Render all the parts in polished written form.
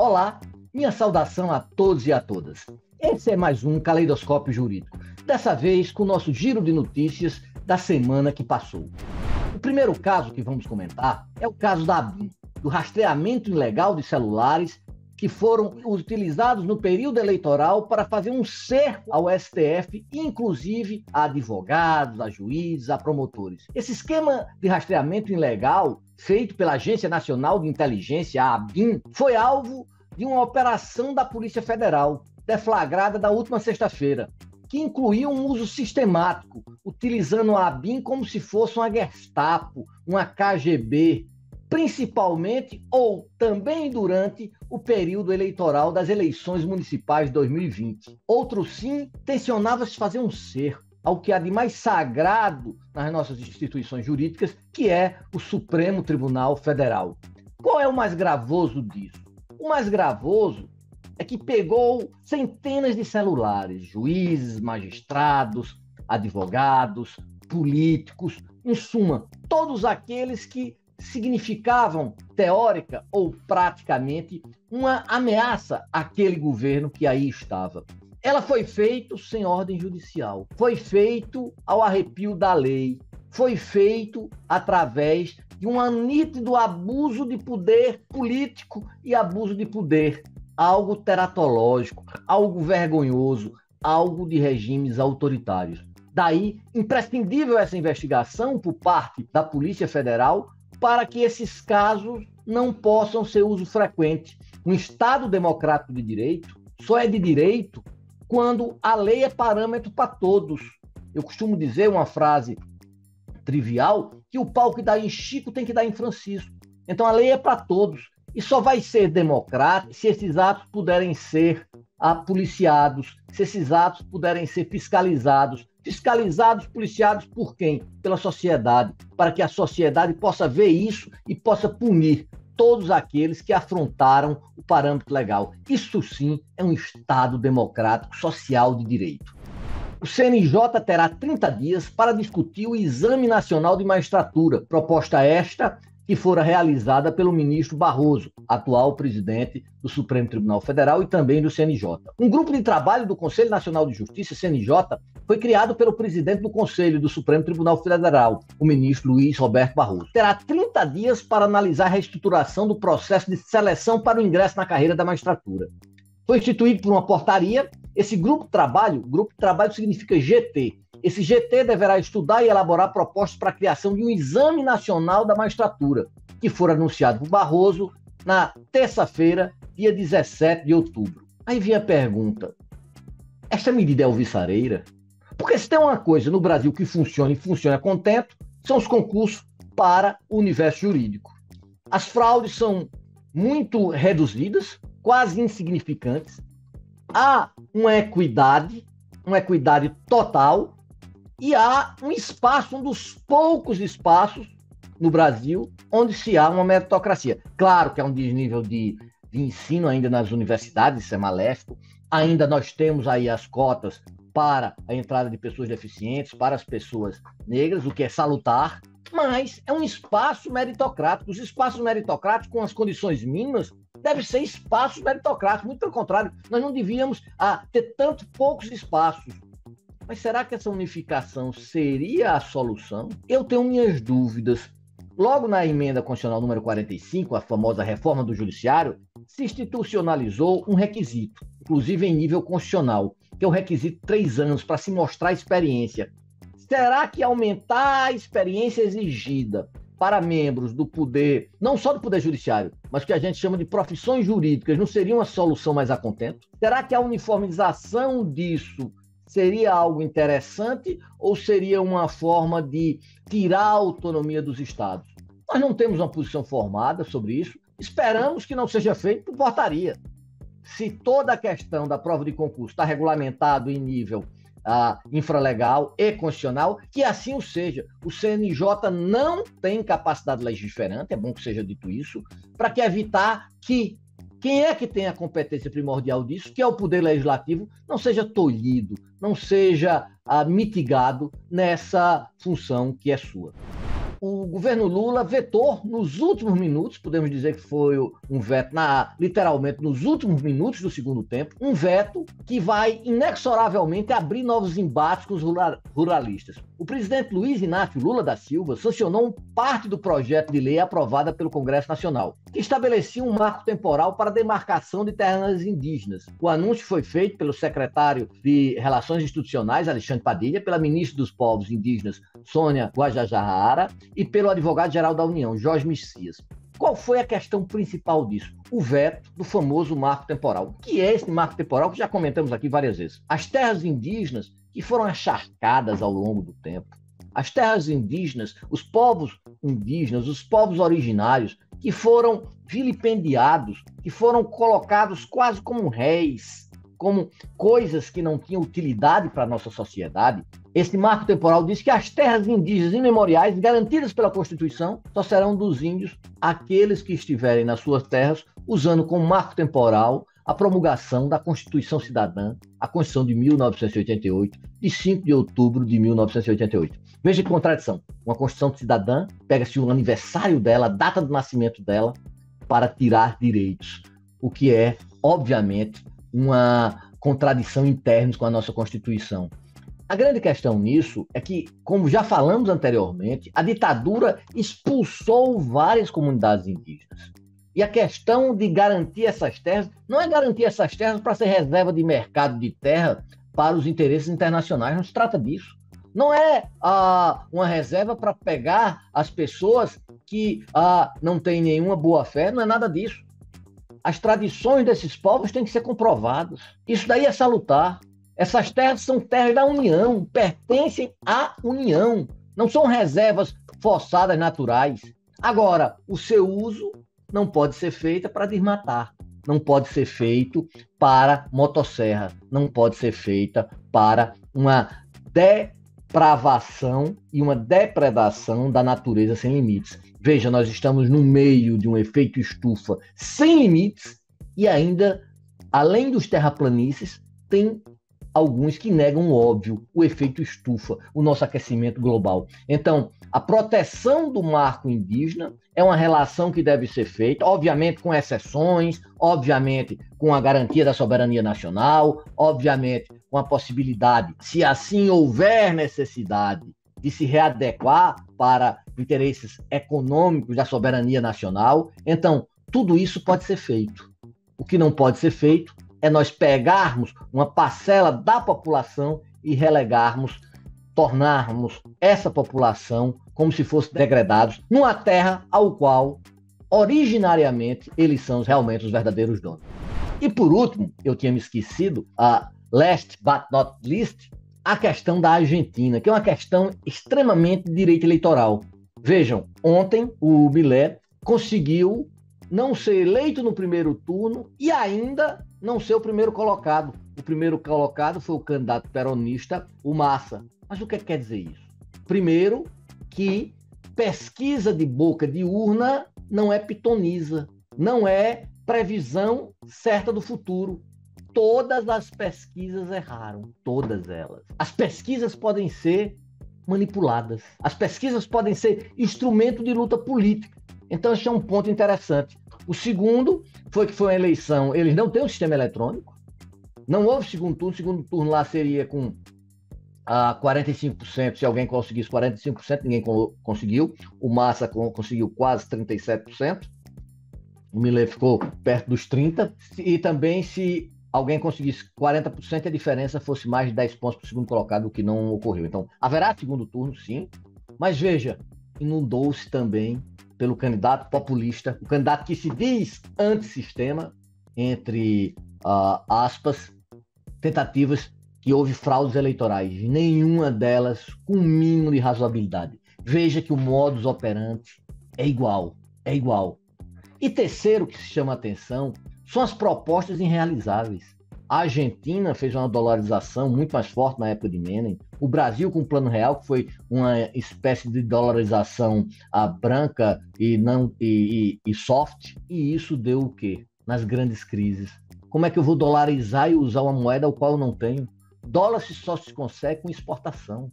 Olá, minha saudação a todos e a todas. Esse é mais um Caleidoscópio Jurídico, dessa vez com o nosso giro de notícias da semana que passou. O primeiro caso que vamos comentar é o caso da ABIN, do rastreamento ilegal de celulares que foram utilizados no período eleitoral para fazer um cerco ao STF, inclusive a advogados, a juízes, a promotores. Esse esquema de rastreamento ilegal, feito pela Agência Nacional de Inteligência, a ABIN, foi alvo de uma operação da Polícia Federal, deflagrada na última sexta-feira, que incluía um uso sistemático, utilizando a ABIN como se fosse uma Gestapo, uma KGB, principalmente ou também durante o período eleitoral das eleições municipais de 2020. Outro sim, tensionava-se fazer um cerco ao que há de mais sagrado nas nossas instituições jurídicas, que é o Supremo Tribunal Federal. Qual é o mais gravoso disso? O mais gravoso é que pegou centenas de celulares, juízes, magistrados, advogados, políticos, em suma, todos aqueles que significavam, teórica ou praticamente, uma ameaça àquele governo que aí estava. Ela foi feita sem ordem judicial, foi feito ao arrepio da lei, foi feito através de um nítido abuso de poder político e abuso de poder, algo teratológico, algo vergonhoso, algo de regimes autoritários. Daí, imprescindível essa investigação por parte da Polícia Federal para que esses casos não possam ser uso frequente. Um Estado democrático de direito só é de direito quando a lei é parâmetro para todos. Eu costumo dizer uma frase trivial, que o pau que dá em Chico tem que dar em Francisco. Então a lei é para todos. E só vai ser democrático se esses atos puderem ser policiados, se esses atos puderem ser fiscalizados. Fiscalizados, policiados por quem? Pela sociedade, para que a sociedade possa ver isso e possa punir todos aqueles que afrontaram o parâmetro legal. Isso sim é um Estado democrático, social de direito. O CNJ terá 30 dias para discutir o Exame Nacional de Magistratura, proposta esta que fora realizada pelo ministro Barroso, atual presidente do Supremo Tribunal Federal e também do CNJ. Um grupo de trabalho do Conselho Nacional de Justiça, CNJ, foi criado pelo presidente do Conselho do Supremo Tribunal Federal, o ministro Luiz Roberto Barroso. Terá 30 dias para analisar a reestruturação do processo de seleção para o ingresso na carreira da magistratura. Foi instituído por uma portaria. Esse grupo de trabalho significa GT. Esse GT deverá estudar e elaborar propostas para a criação de um Exame Nacional da Magistratura, que for anunciado por Barroso na terça-feira, dia 17 de outubro. Aí vem a pergunta, esta medida é alvissareira? Porque se tem uma coisa no Brasil que funciona e funciona a contento, são os concursos para o universo jurídico. As fraudes são muito reduzidas, quase insignificantes. Há uma equidade total, e há um espaço, um dos poucos espaços no Brasil onde se há uma meritocracia. Claro que há um desnível de ensino ainda nas universidades, isso é maléfico. Ainda nós temos aí as cotas para a entrada de pessoas deficientes, para as pessoas negras, o que é salutar, mas é um espaço meritocrático. Os espaços meritocráticos, com as condições mínimas, devem ser espaços meritocráticos. Muito pelo contrário, nós não devíamos ter poucos espaços. Mas será que essa unificação seria a solução? Eu tenho minhas dúvidas. Logo na emenda constitucional número 45, a famosa reforma do judiciário, se institucionalizou um requisito, inclusive em nível constitucional, que é o requisito de 3 anos para se mostrar experiência. Será que aumentar a experiência exigida para membros do poder, não só do poder judiciário, mas que a gente chama de profissões jurídicas, não seria uma solução mais a contento? Será que a uniformização disso seria algo interessante ou seria uma forma de tirar a autonomia dos estados? Nós não temos uma posição formada sobre isso, esperamos que não seja feito por portaria. Se toda a questão da prova de concurso está regulamentado em nível infralegal e constitucional, que assim o seja. O CNJ não tem capacidade legiferante, é bom que seja dito isso, para evitar que quem é que tem a competência primordial disso, que é o Poder Legislativo, não seja tolhido, não seja mitigado nessa função que é sua. o governo Lula vetou nos últimos minutos, podemos dizer que foi um veto, literalmente nos últimos minutos do segundo tempo, um veto que vai inexoravelmente abrir novos embates com os ruralistas. O presidente Luiz Inácio Lula da Silva sancionou parte do projeto de lei aprovada pelo Congresso Nacional, que estabelecia um marco temporal para a demarcação de terras indígenas. O anúncio foi feito pelo secretário de Relações Institucionais, Alexandre Padilha, pela ministra dos Povos Indígenas, Sônia Guajajara, e pelo advogado-geral da União, Jorge Messias. Qual foi a questão principal disso? O veto do famoso marco temporal. O que é esse marco temporal que já comentamos aqui várias vezes? As terras indígenas que foram acharcadas ao longo do tempo, as terras indígenas, os povos indígenas, os povos originários que foram vilipendiados, que foram colocados quase como réis, como coisas que não tinham utilidade para a nossa sociedade. Esse marco temporal diz que as terras indígenas imemoriais, garantidas pela Constituição, só serão dos índios aqueles que estiverem nas suas terras usando como marco temporal a promulgação da Constituição Cidadã, a Constituição de 1988, de 5 de outubro de 1988. Veja que contradição. Uma Constituição Cidadã, pega-se o aniversário dela, a data do nascimento dela, para tirar direitos, o que é, obviamente, uma contradição em termos com a nossa Constituição. A grande questão nisso é que, como já falamos anteriormente, a ditadura expulsou várias comunidades indígenas. E a questão de garantir essas terras, não é garantir essas terras para ser reserva de mercado de terra para os interesses internacionais, não se trata disso. Não é uma reserva para pegar as pessoas que não têm nenhuma boa-fé, não é nada disso. As tradições desses povos têm que ser comprovadas. Isso daí é salutar. Essas terras são terras da União, pertencem à União, não são reservas forçadas naturais. Agora, o seu uso não pode ser feito para desmatar, não pode ser feito para motosserra, não pode ser feita para uma depravação e uma depredação da natureza sem limites. Veja, nós estamos no meio de um efeito estufa sem limites e ainda, além dos terraplanistas, tem alguns que negam o óbvio, o efeito estufa, o nosso aquecimento global. Então, a proteção do marco indígena é uma relação que deve ser feita, obviamente com exceções, obviamente com a garantia da soberania nacional, obviamente com a possibilidade, se assim houver necessidade, de se readequar para interesses econômicos da soberania nacional. Então, tudo isso pode ser feito. O que não pode ser feito é nós pegarmos uma parcela da população e relegarmos, tornarmos essa população como se fossem degradados numa terra ao qual, originariamente, eles são realmente os verdadeiros donos. E por último, eu tinha me esquecido, last but not least, a questão da Argentina, que é uma questão extremamente de direito eleitoral. Vejam, ontem o Milei conseguiu não ser eleito no primeiro turno e ainda não ser o primeiro colocado. O primeiro colocado foi o candidato peronista, o Massa. Mas o que quer dizer isso? Primeiro, que pesquisa de boca de urna não é pitonisa, não é previsão certa do futuro. Todas as pesquisas erraram, todas elas. As pesquisas podem ser manipuladas, as pesquisas podem ser instrumento de luta política. Então, esse é um ponto interessante. O segundo foi que foi uma eleição, eles não têm um sistema eletrônico, não houve segundo turno lá seria com 45%, se alguém conseguisse 45%, ninguém conseguiu, o Massa conseguiu quase 37%, o Milei ficou perto dos 30%, e também se alguém conseguisse 40%, a diferença fosse mais de 10 pontos para o segundo colocado, o que não ocorreu. Então, haverá segundo turno, sim, mas veja, inundou-se também pelo candidato populista, o candidato que se diz antissistema, entre aspas, tentativas que houve fraudes eleitorais, nenhuma delas com um mínimo de razoabilidade. Veja que o modus operandi é igual. E terceiro que se chama a atenção são as propostas irrealizáveis. A Argentina fez uma dolarização muito mais forte na época de Menem. O Brasil, com o Plano Real, que foi uma espécie de dolarização branca e soft. E isso deu o quê? Nas grandes crises. Como é que eu vou dolarizar e usar uma moeda ao qual eu não tenho? Dólar só se consegue com exportação.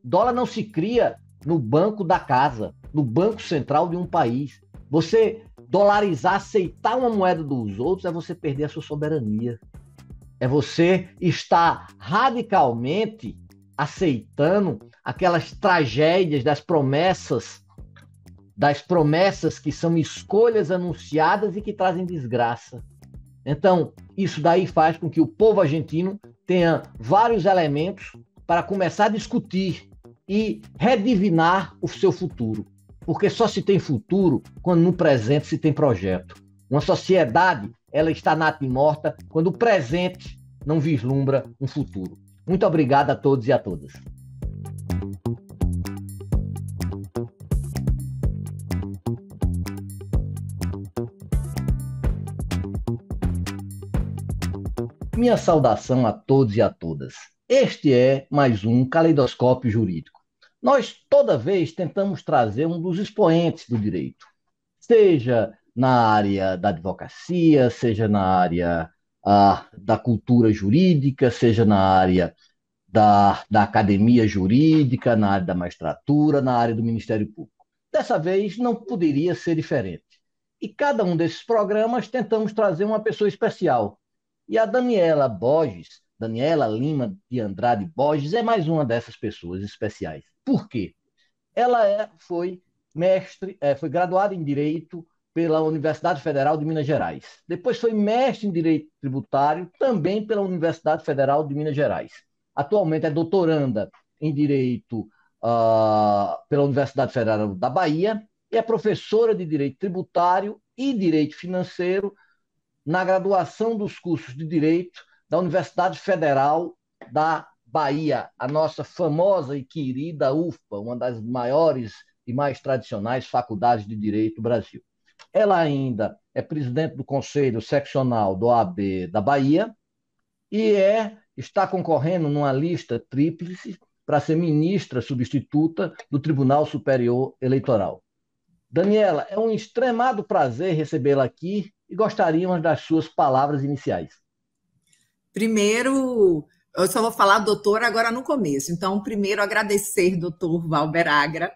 Dólar não se cria no banco da casa. no Banco Central de um país. Você dolarizar, aceitar uma moeda dos outros, é você perder a sua soberania. É você estar radicalmente aceitando aquelas tragédias das promessas que são escolhas anunciadas e que trazem desgraça. Então, isso daí faz com que o povo argentino tenha vários elementos para começar a discutir e redivinar o seu futuro. Porque só se tem futuro quando no presente se tem projeto. Uma sociedade, ela está nata e morta quando o presente não vislumbra um futuro. Muito obrigado a todos e a todas. Minha saudação a todos e a todas. Este é mais um Caleidoscópio Jurídico. Nós, toda vez, tentamos trazer um dos expoentes do direito, seja na área da advocacia, seja na área da cultura jurídica, seja na área da academia jurídica, na área da magistratura, na área do Ministério Público. Dessa vez, não poderia ser diferente. E cada um desses programas tentamos trazer uma pessoa especial. E a Daniela Borges, Daniela Lima de Andrade Borges, é mais uma dessas pessoas especiais. Por quê? Ela foi graduada em Direito pela Universidade Federal de Minas Gerais. Depois foi mestre em Direito Tributário, também pela Universidade Federal de Minas Gerais. Atualmente é doutoranda em Direito pela Universidade Federal da Bahia e é professora de Direito Tributário e Direito Financeiro na graduação dos cursos de Direito da Universidade Federal da Bahia, a nossa famosa e querida UFBA, uma das maiores e mais tradicionais faculdades de Direito do Brasil. Ela ainda é presidente do Conselho Seccional do OAB da Bahia e está concorrendo numa lista tríplice para ser ministra substituta do Tribunal Superior Eleitoral. Daniela, é um extremado prazer recebê-la aqui e gostaríamos das suas palavras iniciais. Primeiro, eu só vou falar doutor agora no começo. Então, primeiro, agradecer, doutor Valber Agra,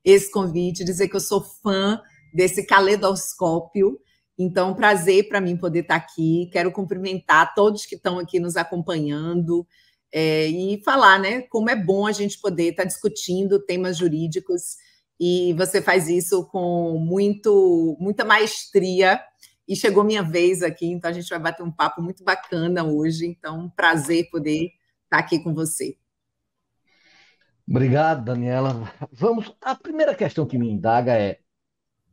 esse convite, dizer que eu sou fã desse caleidoscópio. Então, prazer para mim poder estar aqui. Quero cumprimentar todos que estão aqui nos acompanhando e falar, né, como é bom a gente poder estar discutindo temas jurídicos. E você faz isso com muita maestria. E chegou minha vez aqui, então a gente vai bater um papo muito bacana hoje. Então, prazer poder estar aqui com você. Obrigado, Daniela. A primeira questão que me indaga é: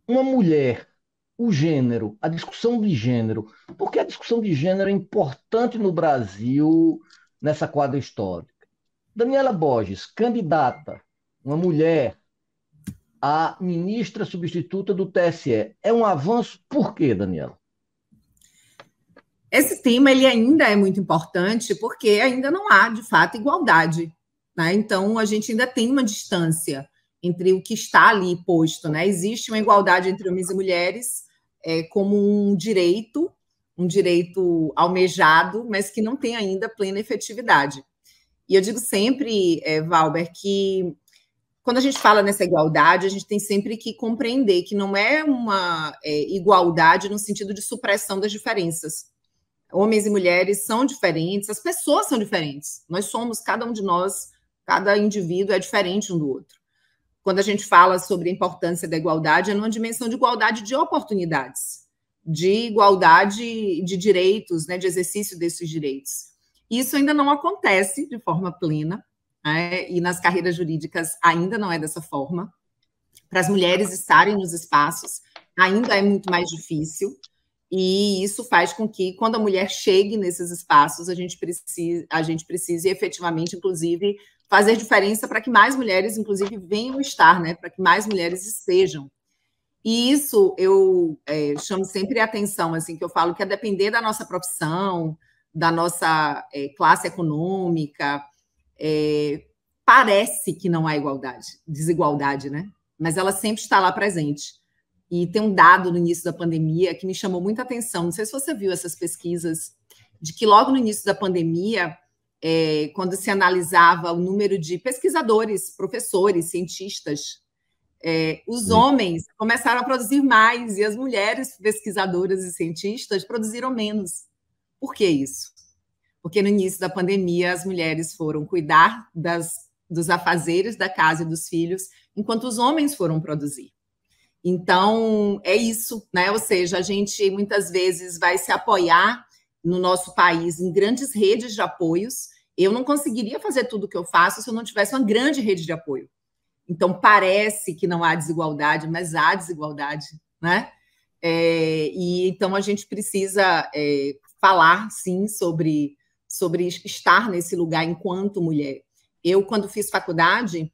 uma mulher, o gênero, a discussão de gênero. Por que a discussão de gênero é importante no Brasil nessa quadra histórica? Daniela Borges, candidata, uma mulher, a ministra substituta do TSE. É um avanço por quê, Daniela? Esse tema ele ainda é muito importante porque ainda não há, de fato, igualdade. Né? Então, a gente ainda tem uma distância entre o que está ali posto. Né? Existe uma igualdade entre homens e mulheres como um direito almejado, mas que não tem ainda plena efetividade. E eu digo sempre, Valber, que quando a gente fala nessa igualdade, a gente tem sempre que compreender que não é uma igualdade no sentido de supressão das diferenças. Homens e mulheres são diferentes, as pessoas são diferentes. Nós somos, cada um de nós, cada indivíduo é diferente um do outro. Quando a gente fala sobre a importância da igualdade, é numa dimensão de igualdade de oportunidades, de igualdade de direitos, né, de exercício desses direitos. Isso ainda não acontece de forma plena. E nas carreiras jurídicas ainda não é dessa forma. Para as mulheres estarem nos espaços ainda é muito mais difícil, e isso faz com que, quando a mulher chegue nesses espaços, a gente precise efetivamente, inclusive, fazer diferença para que mais mulheres, inclusive, venham estar, né? Para que mais mulheres estejam. E isso eu chamo sempre a atenção, assim, que eu falo que a depender da nossa profissão, da nossa classe econômica, parece que não há desigualdade, né? Mas ela sempre está lá presente. E tem um dado no início da pandemia que me chamou muita atenção. Não sei se você viu essas pesquisas, de que logo no início da pandemia, quando se analisava o número de pesquisadores, professores, cientistas os homens começaram a produzir mais e as mulheres pesquisadoras e cientistas produziram menos. Por que isso? Porque no início da pandemia as mulheres foram cuidar dos afazeres da casa e dos filhos, enquanto os homens foram produzir. Então, é isso, né? Ou seja, a gente muitas vezes vai se apoiar no nosso país em grandes redes de apoios. Eu não conseguiria fazer tudo o que eu faço se eu não tivesse uma grande rede de apoio. Então, parece que não há desigualdade, mas há desigualdade, né? E então a gente precisa falar, sim, sobre estar nesse lugar enquanto mulher. Eu, quando fiz faculdade,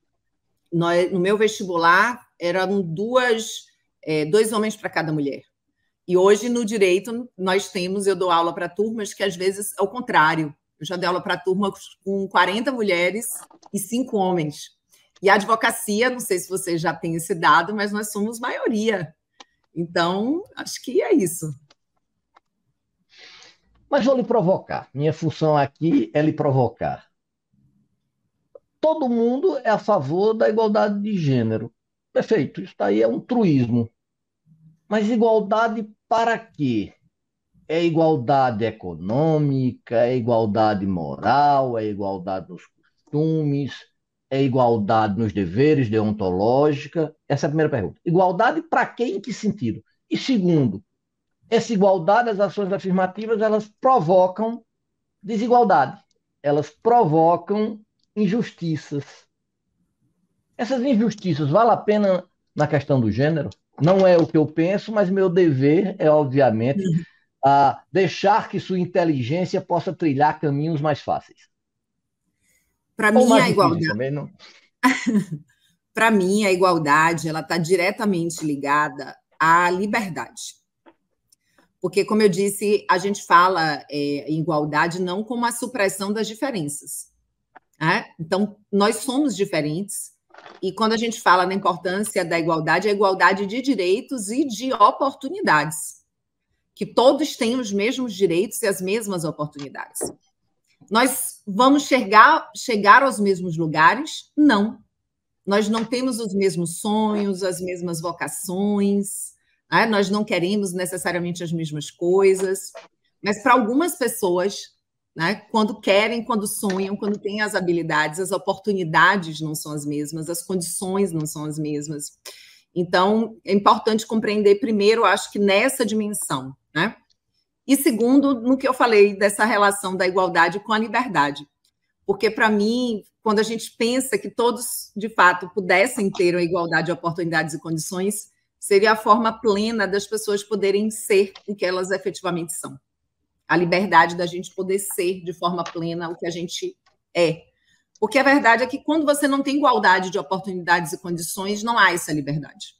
no meu vestibular, eram dois homens para cada mulher. E hoje, no direito, eu dou aula para turmas que, às vezes, é o contrário. Eu já dei aula para turma com 40 mulheres e 5 homens. E a advocacia, não sei se você já tem esse dado, mas nós somos maioria. Então, acho que é isso. Mas vou lhe provocar. Minha função aqui é lhe provocar. Todo mundo é a favor da igualdade de gênero. Perfeito, isso daí é um truísmo. Mas igualdade para quê? É igualdade econômica, é igualdade moral, é igualdade nos costumes, é igualdade nos deveres deontológica? Essa é a primeira pergunta. Igualdade para quê? Em que sentido? E segundo, essa igualdade, as ações afirmativas, elas provocam desigualdade, elas provocam injustiças. Essas injustiças valem a pena na questão do gênero? Não é o que eu penso, mas meu dever é, obviamente, deixar que sua inteligência possa trilhar caminhos mais fáceis. Para mim, a igualdade também, não? Para mim, a igualdade ela está diretamente ligada à liberdade. Porque, como eu disse, a gente fala em igualdade não como a supressão das diferenças. Né? Então, nós somos diferentes. E quando a gente fala na importância da igualdade, é a igualdade de direitos e de oportunidades. Que todos tenham os mesmos direitos e as mesmas oportunidades. Nós vamos chegar aos mesmos lugares? Não. Nós não temos os mesmos sonhos, as mesmas vocações, né? Nós não queremos necessariamente as mesmas coisas, mas para algumas pessoas, né, quando querem, quando sonham, quando têm as habilidades, as oportunidades não são as mesmas, as condições não são as mesmas. Então, é importante compreender, primeiro, acho que nessa dimensão, né? E segundo, no que eu falei dessa relação da igualdade com a liberdade. Porque, para mim, quando a gente pensa que todos, de fato, pudessem ter a igualdade de oportunidades e condições, seria a forma plena das pessoas poderem ser o que elas efetivamente são. A liberdade da gente poder ser de forma plena o que a gente é. Porque a verdade é que quando você não tem igualdade de oportunidades e condições, não há essa liberdade.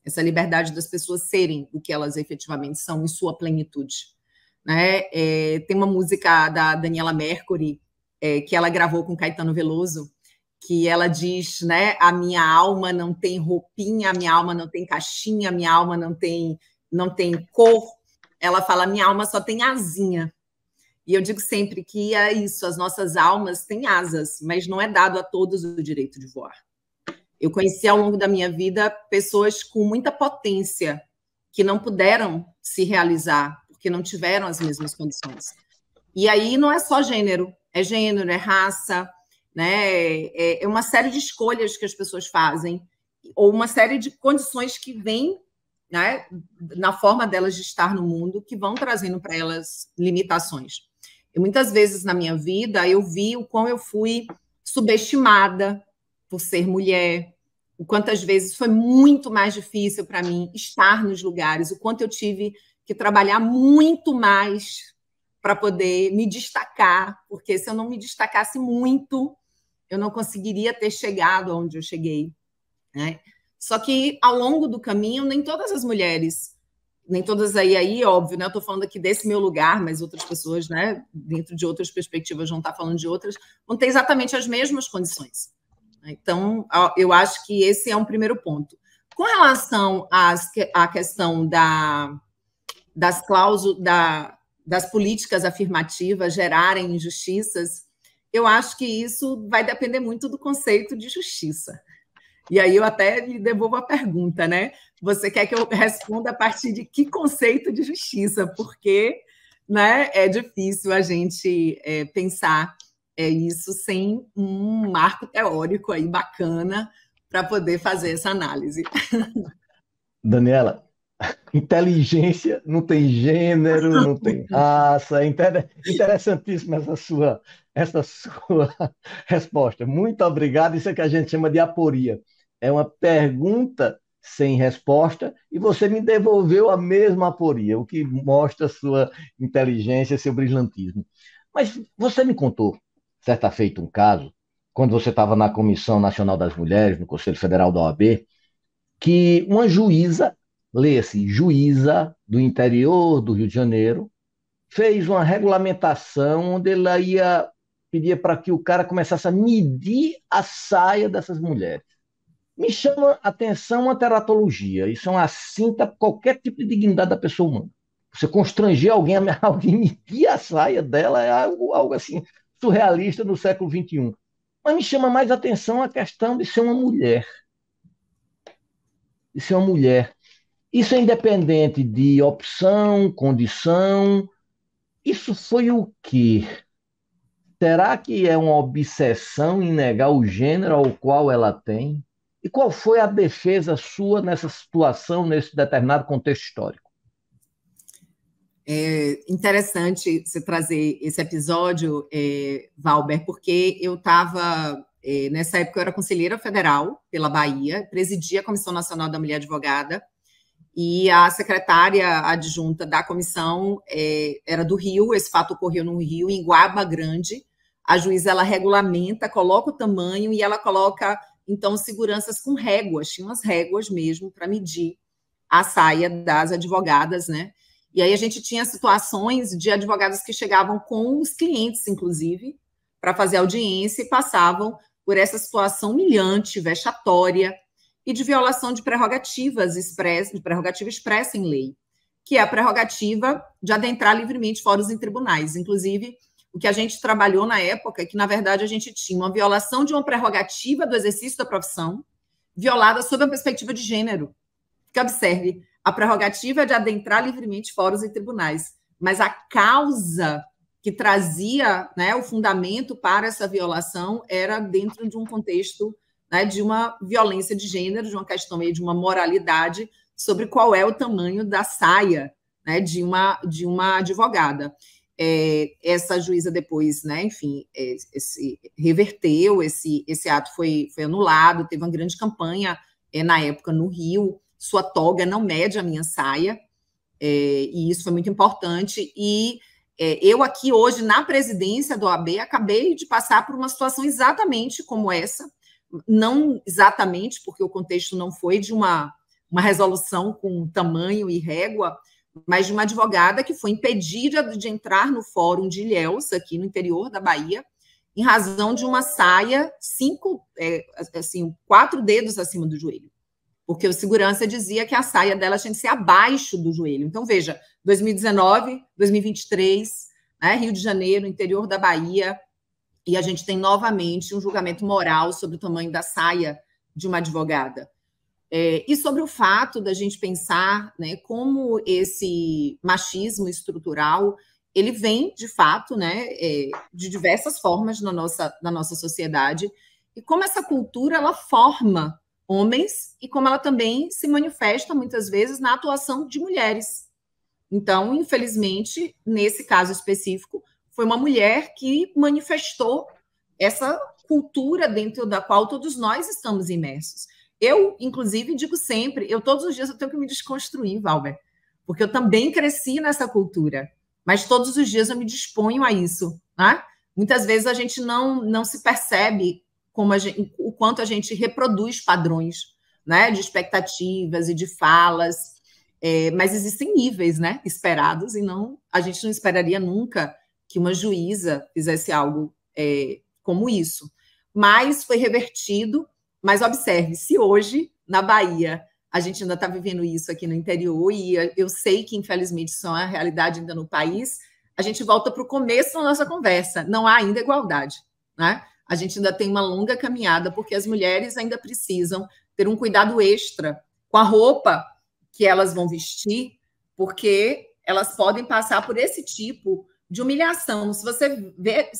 Essa liberdade das pessoas serem o que elas efetivamente são em sua plenitude. Né? Tem uma música da Daniela Mercury, que ela gravou com Caetano Veloso, que ela diz, né, a minha alma não tem roupinha, a minha alma não tem caixinha, a minha alma não tem cor. Ela fala, minha alma só tem asinha. E eu digo sempre que é isso, as nossas almas têm asas, mas não é dado a todos o direito de voar. Eu conheci ao longo da minha vida pessoas com muita potência que não puderam se realizar porque não tiveram as mesmas condições. E aí não é só gênero, é raça, né? É uma série de escolhas que as pessoas fazem, ou uma série de condições que vêm, né, na forma delas de estar no mundo, que vão trazendo para elas limitações. E muitas vezes na minha vida eu vi o quão eu fui subestimada por ser mulher, o quantas vezes foi muito mais difícil para mim estar nos lugares, o quanto eu tive que trabalhar muito mais para poder me destacar, porque se eu não me destacasse muito, eu não conseguiria ter chegado onde eu cheguei, né? Só que, ao longo do caminho, nem todas as mulheres, nem todas aí óbvio, né? Eu estou falando aqui desse meu lugar, mas outras pessoas, né, dentro de outras perspectivas, vão estar falando de outras, vão ter exatamente as mesmas condições. Então, eu acho que esse é um primeiro ponto. Com relação à questão das cláusulas, das políticas afirmativas gerarem injustiças, eu acho que isso vai depender muito do conceito de justiça. E aí eu até lhe devolvo a pergunta, né? Você quer que eu responda a partir de que conceito de justiça? Porque, né, é difícil a gente pensar isso sem um marco teórico aí bacana para poder fazer essa análise. Daniela, inteligência não tem gênero, não tem raça. Interessantíssima essa sua resposta. Muito obrigado. Isso é que a gente chama de aporia. É uma pergunta sem resposta e você me devolveu a mesma aporia, o que mostra a sua inteligência, seu brilhantismo. Mas você me contou, certa feita, um caso, quando você estava na Comissão Nacional das Mulheres, no Conselho Federal da OAB, que uma juíza, leia-se, juíza do interior do Rio de Janeiro, fez uma regulamentação onde ela ia pedir para que o cara começasse a medir a saia dessas mulheres. Me chama a atenção a teratologia. Isso é uma cinta a qualquer tipo de dignidade da pessoa humana. Você constranger alguém a medir a saia dela é algo assim surrealista no século XXI. Mas me chama mais a atenção a questão de ser uma mulher. De ser uma mulher. Isso é independente de opção, condição. Isso foi o quê? Será que é uma obsessão em negar o gênero ao qual ela tem? E qual foi a defesa sua nessa situação, nesse determinado contexto histórico? É interessante você trazer esse episódio, Valber, porque eu estava, nessa época eu era conselheira federal pela Bahia, presidia a Comissão Nacional da Mulher Advogada, e a secretária adjunta da comissão era do Rio. Esse fato ocorreu no Rio, em Guaba Grande. A juíza, ela regulamenta, coloca o tamanho e ela coloca, então, seguranças com réguas, tinha umas réguas mesmo para medir a saia das advogadas, né? E aí a gente tinha situações de advogadas que chegavam com os clientes, inclusive, para fazer audiência e passavam por essa situação humilhante, vexatória, e de violação de prerrogativas expressa em lei, que é a prerrogativa de adentrar livremente fóruns em tribunais. Inclusive, o que a gente trabalhou na época é que, na verdade, a gente tinha uma violação de uma prerrogativa do exercício da profissão, violada sob a perspectiva de gênero. Porque, observe, a prerrogativa é de adentrar livremente fóruns em tribunais, mas a causa que trazia, né, o fundamento para essa violação era dentro de um contexto, né, de uma violência de gênero, de uma questão meio de uma moralidade sobre qual é o tamanho da saia, né, de uma advogada. Essa juíza depois, né, enfim, reverteu, esse ato foi anulado, teve uma grande campanha na época no Rio, sua toga não mede a minha saia, e isso foi muito importante. E eu aqui hoje, na presidência do OAB, acabei de passar por uma situação exatamente como essa, não exatamente, porque o contexto não foi de uma resolução com tamanho e régua, mas de uma advogada que foi impedida de entrar no fórum de Ilhéus, aqui no interior da Bahia, em razão de uma saia 4 dedos acima do joelho, porque o segurança dizia que a saia dela tinha que ser abaixo do joelho. Então, veja, 2019, 2023, né, Rio de Janeiro, interior da Bahia, e a gente tem novamente um julgamento moral sobre o tamanho da saia de uma advogada. E sobre o fato da gente pensar, né, como esse machismo estrutural ele vem, de fato, né, de diversas formas na nossa sociedade, e como essa cultura ela forma homens e como ela também se manifesta, muitas vezes, na atuação de mulheres. Então, infelizmente, nesse caso específico, foi uma mulher que manifestou essa cultura dentro da qual todos nós estamos imersos. Eu, inclusive, digo sempre, todos os dias eu tenho que me desconstruir, Valber, porque eu também cresci nessa cultura, mas todos os dias eu me disponho a isso, né? Muitas vezes a gente não se percebe o quanto a gente reproduz padrões, né, de expectativas e de falas, mas existem níveis, né, esperados, e a gente não esperaria nunca que uma juíza fizesse algo como isso. Mas foi revertido. Mas observe, se hoje, na Bahia, a gente ainda está vivendo isso aqui no interior, e eu sei que, infelizmente, isso é uma realidade ainda no país, a gente volta para o começo da nossa conversa. Não há ainda igualdade, né? a gente ainda tem uma longa caminhada, porque as mulheres ainda precisam ter um cuidado extra com a roupa que elas vão vestir, porque elas podem passar por esse tipo de humilhação. Se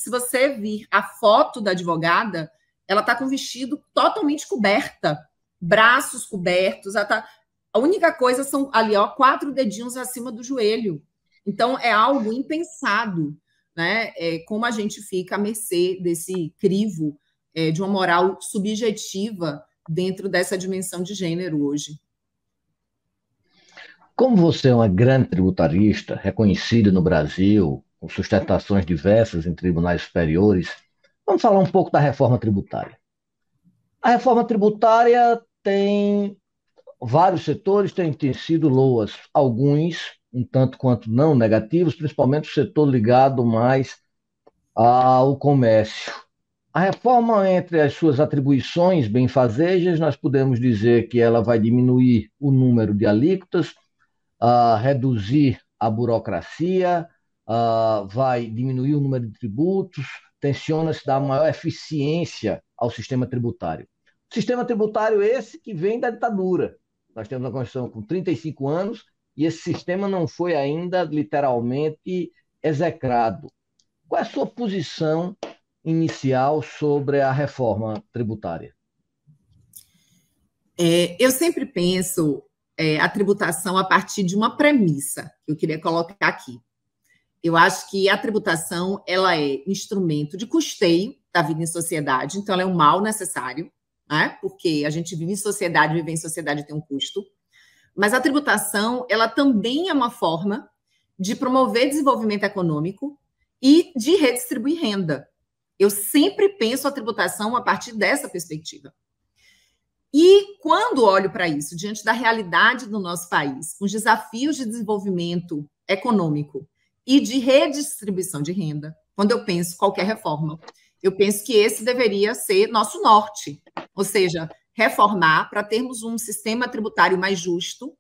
você vir a foto da advogada, ela está com o vestido totalmente coberta, braços cobertos, a única coisa são ali, ó, 4 dedinhos acima do joelho. Então, é algo impensado, né? Como a gente fica à mercê desse crivo de uma moral subjetiva dentro dessa dimensão de gênero hoje. Como você é uma grande tributarista, reconhecida no Brasil, com sustentações diversas em tribunais superiores, vamos falar um pouco da reforma tributária. A reforma tributária tem vários setores, tem sido loas, alguns um tanto quanto não negativos, principalmente o setor ligado mais ao comércio. A reforma, entre as suas atribuições benfazejas, nós podemos dizer que ela vai diminuir o número de alíquotas, reduzir a burocracia, vai diminuir o número de tributos, tenciona-se dar maior eficiência ao sistema tributário. Sistema tributário esse que vem da ditadura. Nós temos uma Constituição com 35 anos e esse sistema não foi ainda literalmente execrado. Qual é a sua posição inicial sobre a reforma tributária? Eu sempre penso a tributação a partir de uma premissa que eu queria colocar aqui. Eu acho que a tributação ela é instrumento de custeio da vida em sociedade, então ela é um mal necessário, né? Porque a gente vive em sociedade, viver em sociedade tem um custo. Mas a tributação ela também é uma forma de promover desenvolvimento econômico e de redistribuir renda. Eu sempre penso a tributação a partir dessa perspectiva. E quando olho para isso, diante da realidade do nosso país, os desafios de desenvolvimento econômico e de redistribuição de renda, quando eu penso qualquer reforma, eu penso que esse deveria ser nosso norte, ou seja, reformar para termos um sistema tributário mais justo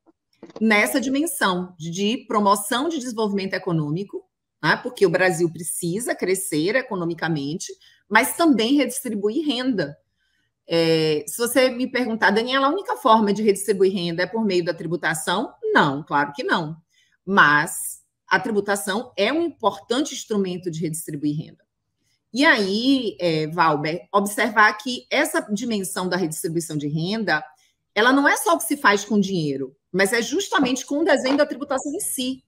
nessa dimensão de promoção de desenvolvimento econômico, né? Porque o Brasil precisa crescer economicamente, mas também redistribuir renda. Se você me perguntar, Daniela, a única forma de redistribuir renda é por meio da tributação? Não, claro que não. Mas a tributação é um importante instrumento de redistribuir renda. E aí, Valber, observar que essa dimensão da redistribuição de renda, ela não é só o que se faz com dinheiro, mas é justamente com o desenho da tributação em si.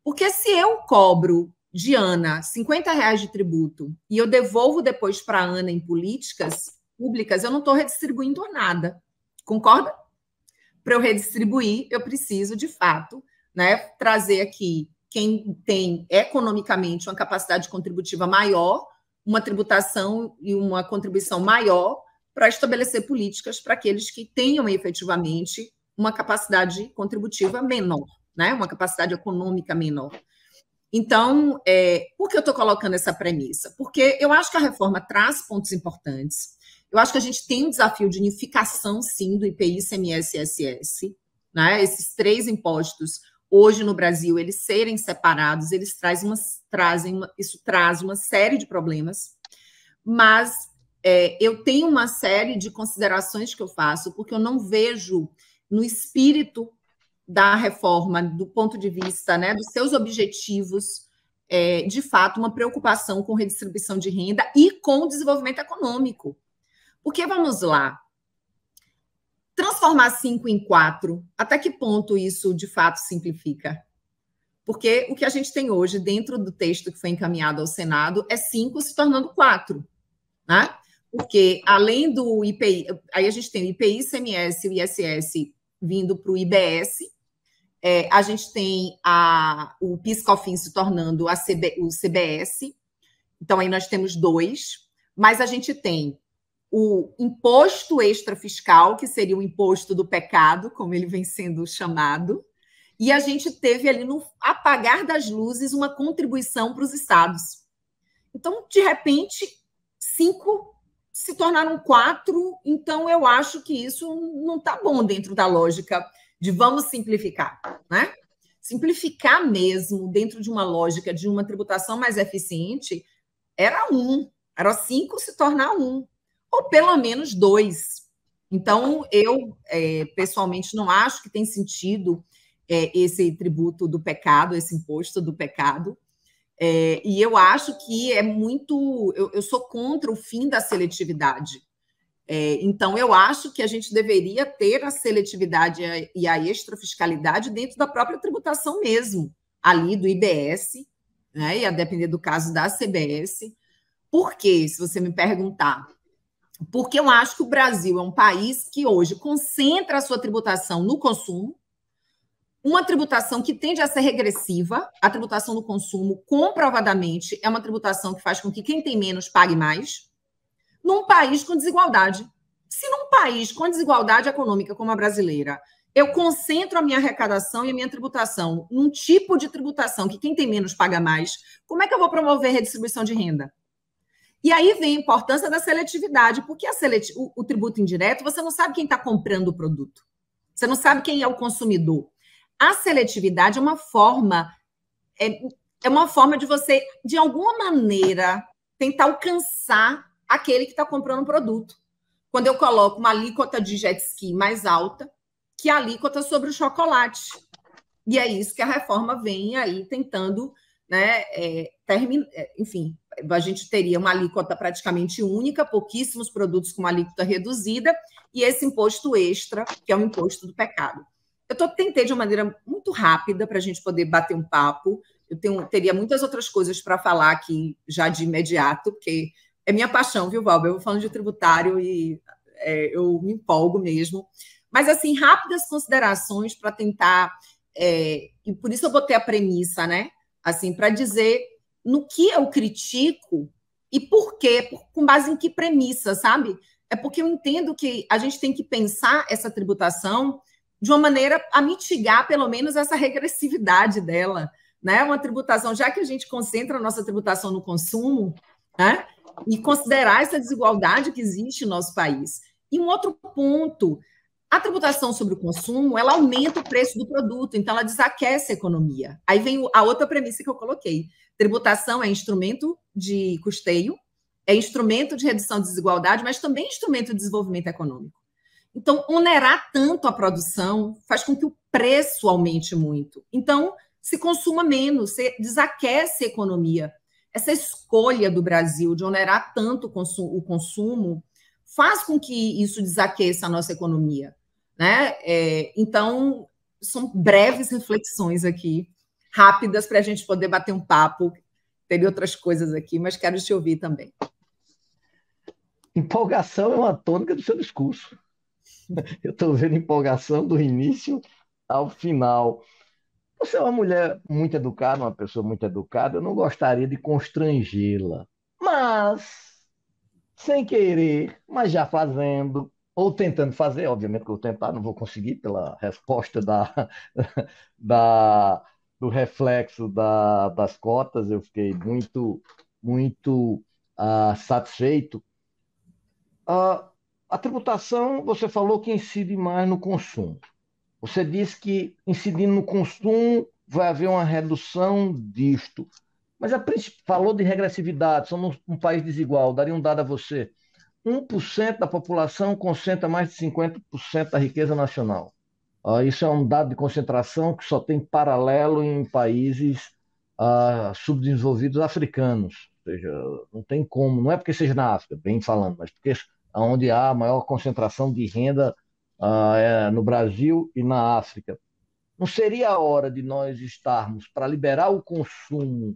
Porque se eu cobro de Ana R$50 de tributo e eu devolvo depois para a Ana em políticas públicas, eu não estou redistribuindo nada. Concorda? Para eu redistribuir, eu preciso, de fato, né, trazer aqui quem tem economicamente uma capacidade contributiva maior, uma tributação e uma contribuição maior para estabelecer políticas para aqueles que tenham efetivamente uma capacidade contributiva menor, né? Uma capacidade econômica menor. Então, por que eu estou colocando essa premissa? Porque eu acho que a reforma traz pontos importantes. Eu acho que a gente tem um desafio de unificação, sim, do IPI, ICMS e ISS, né? Esses 3 impostos, hoje no Brasil, eles serem separados, eles isso traz uma série de problemas, mas eu tenho uma série de considerações que eu faço, porque eu não vejo no espírito da reforma, do ponto de vista, né, dos seus objetivos, de fato, uma preocupação com redistribuição de renda e com o desenvolvimento econômico. Porque, vamos lá, transformar 5 em 4, até que ponto isso, de fato, simplifica? Porque o que a gente tem hoje, dentro do texto que foi encaminhado ao Senado, é 5 se tornando 4, né? Porque, além do IPI, aí a gente tem o IPI, ICMS e o ISS vindo para o IBS, a gente tem o PIS/COFINS se tornando o CBS, então aí nós temos 2, mas a gente tem o imposto extrafiscal, que seria o imposto do pecado, como ele vem sendo chamado, e a gente teve ali no apagar das luzes uma contribuição para os estados. Então, de repente, 5 se tornaram 4, então eu acho que isso não está bom dentro da lógica de vamos simplificar, né? Simplificar mesmo dentro de uma lógica de uma tributação mais eficiente era Era 5 se tornar 1, ou pelo menos 2. Então, eu, pessoalmente, não acho que tem sentido esse tributo do pecado, esse imposto do pecado. E eu acho que é muito... Eu sou contra o fim da seletividade. Então, eu acho que a gente deveria ter a seletividade e a extrafiscalidade dentro da própria tributação mesmo, ali do IBS, né, e a depender do caso da CBS. Por quê, se você me perguntar? Porque eu acho que o Brasil é um país que hoje concentra a sua tributação no consumo, uma tributação que tende a ser regressiva. A tributação do consumo, comprovadamente, é uma tributação que faz com que quem tem menos pague mais, num país com desigualdade. Se num país com desigualdade econômica como a brasileira, eu concentro a minha arrecadação e a minha tributação num tipo de tributação que quem tem menos paga mais, como é que eu vou promover redistribuição de renda? E aí vem a importância da seletividade, porque o tributo indireto, você não sabe quem está comprando o produto. Você não sabe quem é o consumidor. A seletividade é uma forma de você, de alguma maneira, tentar alcançar aquele que está comprando o produto. Quando eu coloco uma alíquota de jet ski mais alta que a alíquota sobre o chocolate. E é isso que a reforma vem aí tentando, né, enfim, a gente teria uma alíquota praticamente única, pouquíssimos produtos com uma alíquota reduzida, e esse imposto extra, que é o imposto do pecado. Eu tentei de uma maneira muito rápida para a gente poder bater um papo. Teria muitas outras coisas para falar aqui já de imediato, porque é minha paixão, viu, Valber? Eu vou falando de tributário e eu me empolgo mesmo. Mas, assim, rápidas considerações para tentar... e por isso eu botei a premissa, né? Assim, para dizer no que eu critico e por quê, com base em que premissa, sabe? É porque eu entendo que a gente tem que pensar essa tributação de uma maneira a mitigar, pelo menos, essa regressividade dela, né? Uma tributação, já que a gente concentra a nossa tributação no consumo, né? E considerar essa desigualdade que existe no nosso país. E um outro ponto, a tributação sobre o consumo, ela aumenta o preço do produto, então ela desaquece a economia. Aí vem a outra premissa que eu coloquei. Tributação é instrumento de custeio, é instrumento de redução de desigualdade, mas também instrumento de desenvolvimento econômico. Então, onerar tanto a produção faz com que o preço aumente muito. Então, se consuma menos, se desaquece a economia. Essa escolha do Brasil de onerar tanto o consumo faz com que isso desaqueça a nossa economia, né? Então, são breves reflexões aqui, rápidas, para a gente poder bater um papo. Teria outras coisas aqui, mas quero te ouvir também. Empolgação é uma tônica do seu discurso. Eu estou vendo empolgação do início ao final. Você é uma mulher muito educada, uma pessoa muito educada, eu não gostaria de constrangê-la. Mas, sem querer, mas já fazendo, ou tentando fazer, obviamente que eu vou tentar, não vou conseguir pela resposta da, do reflexo das cotas, eu fiquei muito satisfeito. A tributação, você falou que incide mais no consumo. Você disse que incidindo no consumo vai haver uma redução disto. Mas falou de regressividade, somos um país desigual. Daria um dado a você. 1% da população concentra mais de 50% da riqueza nacional. Isso é um dado de concentração que só tem paralelo em países subdesenvolvidos africanos. Ou seja, não tem como, não é porque seja na África, bem falando, mas porque é onde há a maior concentração de renda no Brasil e na África. Não seria a hora de nós estarmos para liberar o consumo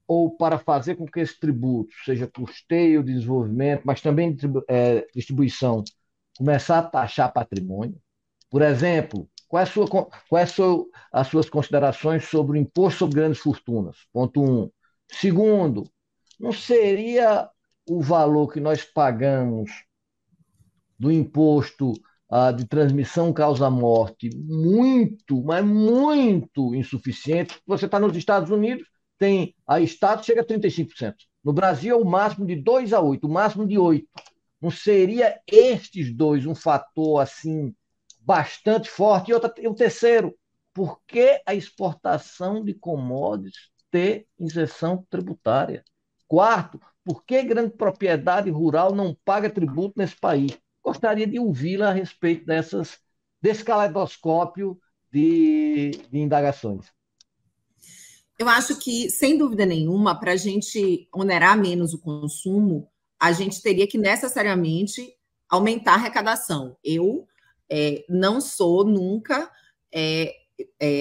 ou para fazer com que esse tributo, seja custeio, desenvolvimento, mas também distribuição, começar a taxar patrimônio? Por exemplo, quais são as suas considerações sobre o imposto sobre grandes fortunas? Ponto 1. Segundo, não seria o valor que nós pagamos do imposto de transmissão causa-morte muito, mas muito insuficiente? Você está nos Estados Unidos, tem a Estado chega a 35%. No Brasil é o máximo de 2 a 8, o máximo de 8. Não seria estes dois um fator assim bastante forte? E o terceiro, por que a exportação de commodities ter isenção tributária? Quarto, por que grande propriedade rural não paga tributo nesse país. Gostaria de ouvi-la a respeito desse caleidoscópio de indagações. Eu acho que, sem dúvida nenhuma, para a gente onerar menos o consumo, a gente teria que necessariamente aumentar a arrecadação. Eu não sou nunca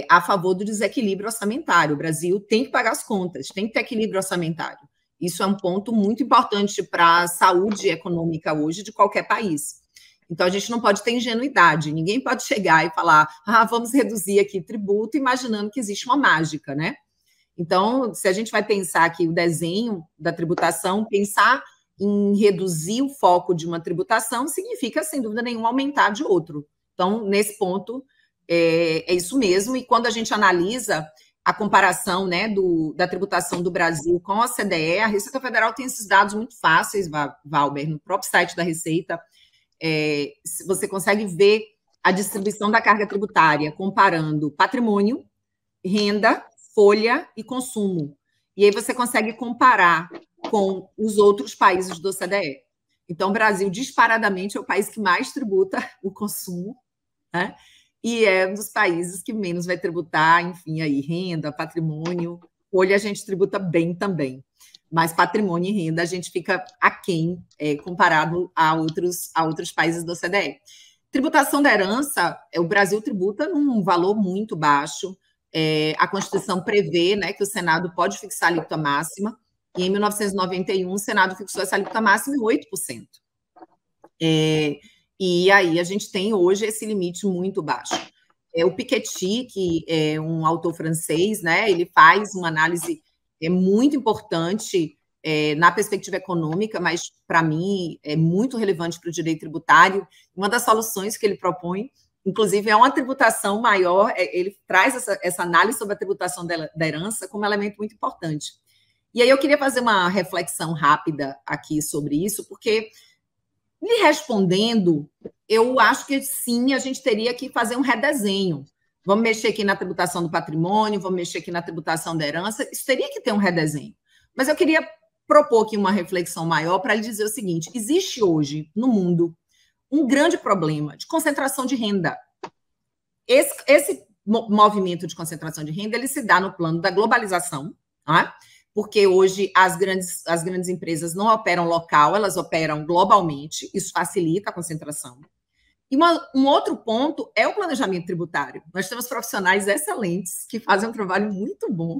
a favor do desequilíbrio orçamentário. O Brasil tem que pagar as contas, tem que ter equilíbrio orçamentário. Isso é um ponto muito importante para a saúde econômica hoje de qualquer país. Então, a gente não pode ter ingenuidade. Ninguém pode chegar e falar, vamos reduzir aqui tributo, imaginando que existe uma mágica, né? Então, se a gente vai pensar aqui o desenho da tributação, pensar em reduzir o foco de uma tributação significa, sem dúvida nenhuma, aumentar de outro. Então, nesse ponto, é isso mesmo. E quando a gente analisa a comparação, né, da tributação do Brasil com a OCDE, a Receita Federal tem esses dados muito fáceis, Valber, no próprio site da Receita, você consegue ver a distribuição da carga tributária comparando patrimônio, renda, folha e consumo. E aí você consegue comparar com os outros países do OCDE. Então, o Brasil, disparadamente, é o país que mais tributa o consumo, né? E é um dos países que menos vai tributar, enfim, aí, renda, patrimônio. Folha a gente tributa bem também, mas patrimônio e renda a gente fica aquém comparado a outros países do OCDE. Tributação da herança, o Brasil tributa num valor muito baixo. A Constituição prevê, né, que o Senado pode fixar a alíquota máxima, e em 1991 o Senado fixou essa alíquota máxima em 8%. E aí a gente tem hoje esse limite muito baixo. O Piketty, que é um autor francês, né, ele faz uma análise muito importante na perspectiva econômica, mas para mim é muito relevante para o direito tributário. Uma das soluções que ele propõe, inclusive, é uma tributação maior, ele traz essa análise sobre a tributação da herança como elemento muito importante. E aí eu queria fazer uma reflexão rápida aqui sobre isso, porque, me respondendo, eu acho que sim, a gente teria que fazer um redesenho. Vamos mexer aqui na tributação do patrimônio, vamos mexer aqui na tributação da herança, isso teria que ter um redesenho. Mas eu queria propor aqui uma reflexão maior para lhe dizer o seguinte: existe hoje, no mundo, um grande problema de concentração de renda. Esse movimento de concentração de renda, ele se dá no plano da globalização, né? Porque hoje as grandes empresas não operam local, elas operam globalmente, isso facilita a concentração. E um outro ponto é o planejamento tributário. Nós temos profissionais excelentes que fazem um trabalho muito bom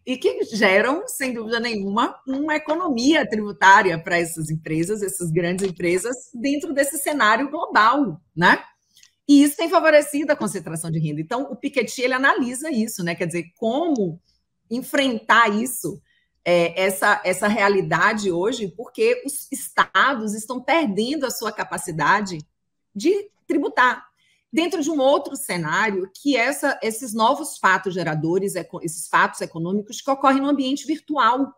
e que geram, sem dúvida nenhuma, uma economia tributária para essas empresas, essas grandes empresas, dentro desse cenário global, né? E isso tem favorecido a concentração de renda. Então, o Piketty, ele analisa isso, né? Quer dizer, como enfrentar isso, essa realidade hoje, porque os estados estão perdendo a sua capacidade de tributar. Dentro de um outro cenário, que é esses novos fatos geradores, esses fatos econômicos que ocorrem no ambiente virtual.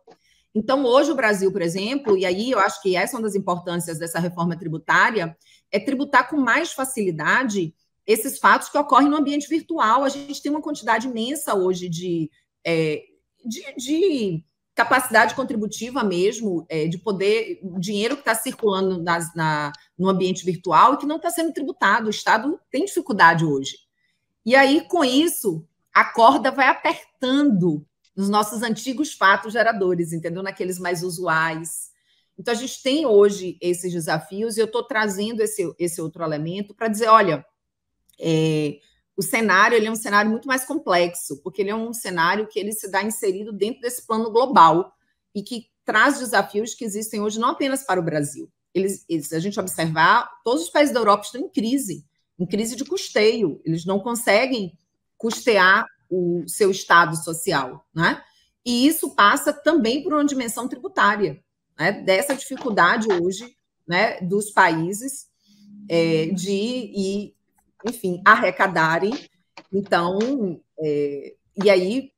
Então, hoje o Brasil, por exemplo, e aí eu acho que essa é uma das importâncias dessa reforma tributária, é tributar com mais facilidade esses fatos que ocorrem no ambiente virtual. A gente tem uma quantidade imensa hoje de capacidade contributiva mesmo, de poder, dinheiro que está circulando no ambiente virtual e que não está sendo tributado. O Estado tem dificuldade hoje. E aí, com isso, a corda vai apertando nos nossos antigos fatos geradores, entendeu? Naqueles mais usuais. Então, a gente tem hoje esses desafios e eu estou trazendo esse outro elemento para dizer, olha, o cenário, ele é um cenário muito mais complexo, porque ele é um cenário que ele se dá inserido dentro desse plano global e que traz desafios que existem hoje não apenas para o Brasil. Se a gente observar, todos os países da Europa estão em crise de custeio. Eles não conseguem custear o seu estado social, né? E isso passa também por uma dimensão tributária, né? Dessa dificuldade hoje, né, dos países enfim, arrecadarem. Então, e aí,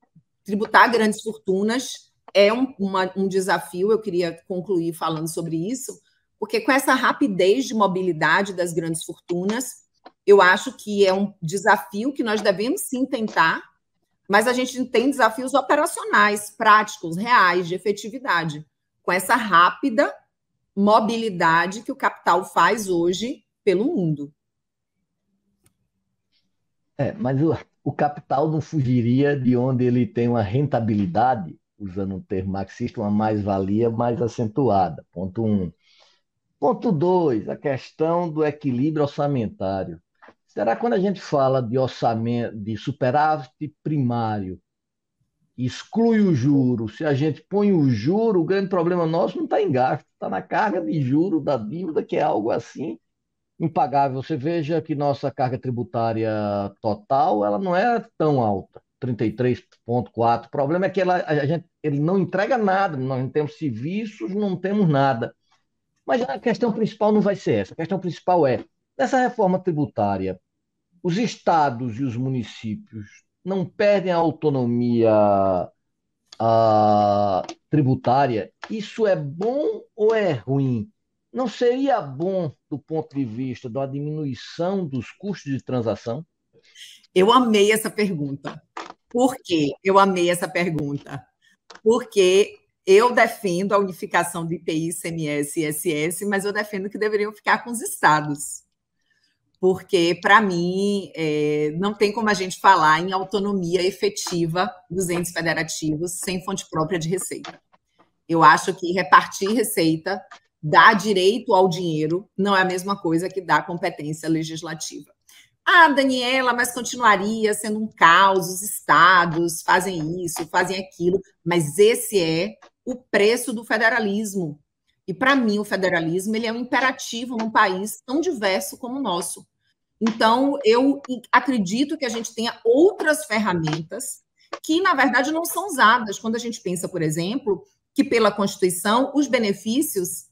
tributar grandes fortunas é um desafio. Eu queria concluir falando sobre isso, porque com essa rapidez de mobilidade das grandes fortunas, eu acho que é um desafio que nós devemos sim tentar, mas a gente tem desafios operacionais, práticos, reais, de efetividade. com essa rápida mobilidade que o capital faz hoje pelo mundo. Mas o capital não fugiria de onde ele tem uma rentabilidade, usando um termo marxista, uma mais-valia mais acentuada. Ponto 1. Ponto 2, a questão do equilíbrio orçamentário. Será que quando a gente fala de orçamento, de superávit primário, exclui o juro, se a gente põe o juro, o grande problema nosso não está em gasto, está na carga de juro da dívida, que é algo assim impagável. Você veja que nossa carga tributária total ela não é tão alta, 33,4. O problema é que ele não entrega nada, nós não temos serviços, não temos nada. Mas a questão principal não vai ser essa. A questão principal é, nessa reforma tributária, os estados e os municípios não perdem a autonomia tributária. Isso é bom ou é ruim? Não seria bom do ponto de vista da diminuição dos custos de transação? Eu amei essa pergunta. Por quê? Eu amei essa pergunta. Porque eu defendo a unificação do IPI, ICMS e ISS, mas eu defendo que deveriam ficar com os estados. Porque, para mim, não tem como a gente falar em autonomia efetiva dos entes federativos sem fonte própria de receita. Eu acho que repartir receita, dar direito ao dinheiro, não é a mesma coisa que dar competência legislativa. Ah, Daniela, mas continuaria sendo um caos, os estados fazem isso, fazem aquilo, mas esse é o preço do federalismo. E, para mim, o federalismo ele é um imperativo num país tão diverso como o nosso. Então, eu acredito que a gente tenha outras ferramentas que, na verdade, não são usadas. Quando a gente pensa, por exemplo, que pela Constituição, os benefícios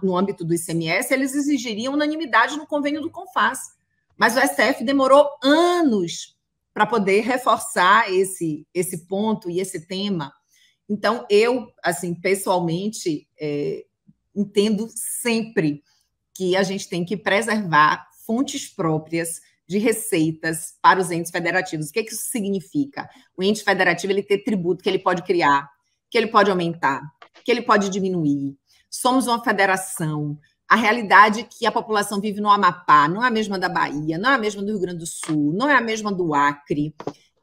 no âmbito do ICMS, eles exigiriam unanimidade no convênio do CONFAS. Mas o STF demorou anos para poder reforçar esse ponto e esse tema. Então, eu, assim, pessoalmente, entendo sempre que a gente tem que preservar fontes próprias de receitas para os entes federativos. O que isso significa? O ente federativo ele tem tributo que ele pode criar, que ele pode aumentar, que ele pode diminuir. Somos uma federação. A realidade que a população vive no Amapá não é a mesma da Bahia, não é a mesma do Rio Grande do Sul, não é a mesma do Acre.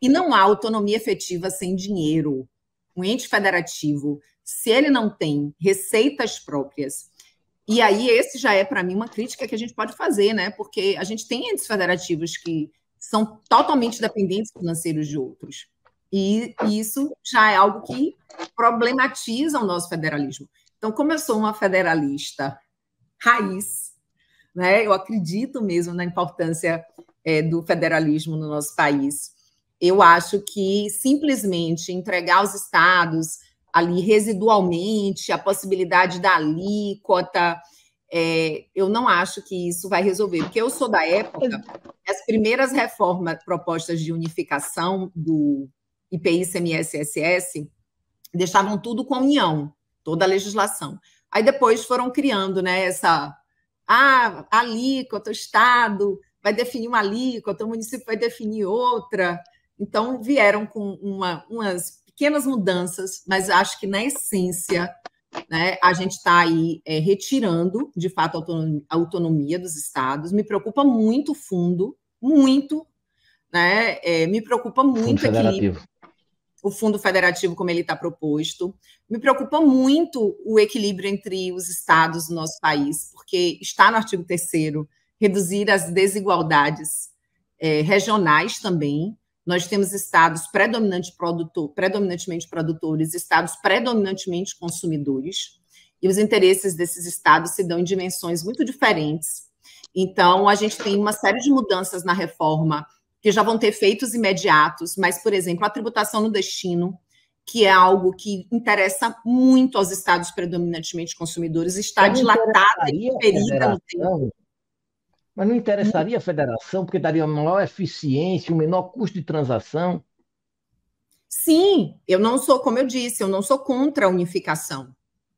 E não há autonomia efetiva sem dinheiro. Um ente federativo, se ele não tem receitas próprias, e aí esse já é, para mim, uma crítica que a gente pode fazer, né? Porque a gente tem entes federativos que são totalmente dependentes financeiros de outros. E isso já é algo que problematiza o nosso federalismo. Então, como eu sou uma federalista raiz, né? Eu acredito mesmo na importância do federalismo no nosso país. Eu acho que simplesmente entregar aos estados ali residualmente a possibilidade da alíquota, eu não acho que isso vai resolver, porque eu sou da época, as primeiras reformas propostas de unificação do IPI, ICMS e ISS deixavam tudo com a União, toda a legislação. Aí depois foram criando, né, essa alíquota, o Estado vai definir uma alíquota, o município vai definir outra. Então, vieram com umas pequenas mudanças, mas acho que, na essência, né, a gente está aí retirando, de fato, a autonomia dos estados. Me preocupa muito o fundo, muito, né? Me preocupa muito o fundo federativo, como ele está proposto. Me preocupa muito o equilíbrio entre os estados do nosso país, porque está no artigo 3º, reduzir as desigualdades regionais também. Nós temos estados predominantemente produtores, estados predominantemente consumidores, e os interesses desses estados se dão em dimensões muito diferentes. Então, a gente tem uma série de mudanças na reforma que já vão ter efeitos imediatos, mas, por exemplo, a tributação no destino, que é algo que interessa muito aos estados predominantemente consumidores, está dilatada e ferida no tempo. Mas não interessaria a federação, porque daria uma maior eficiência, um menor custo de transação? Sim, eu não sou, como eu disse, eu não sou contra a unificação,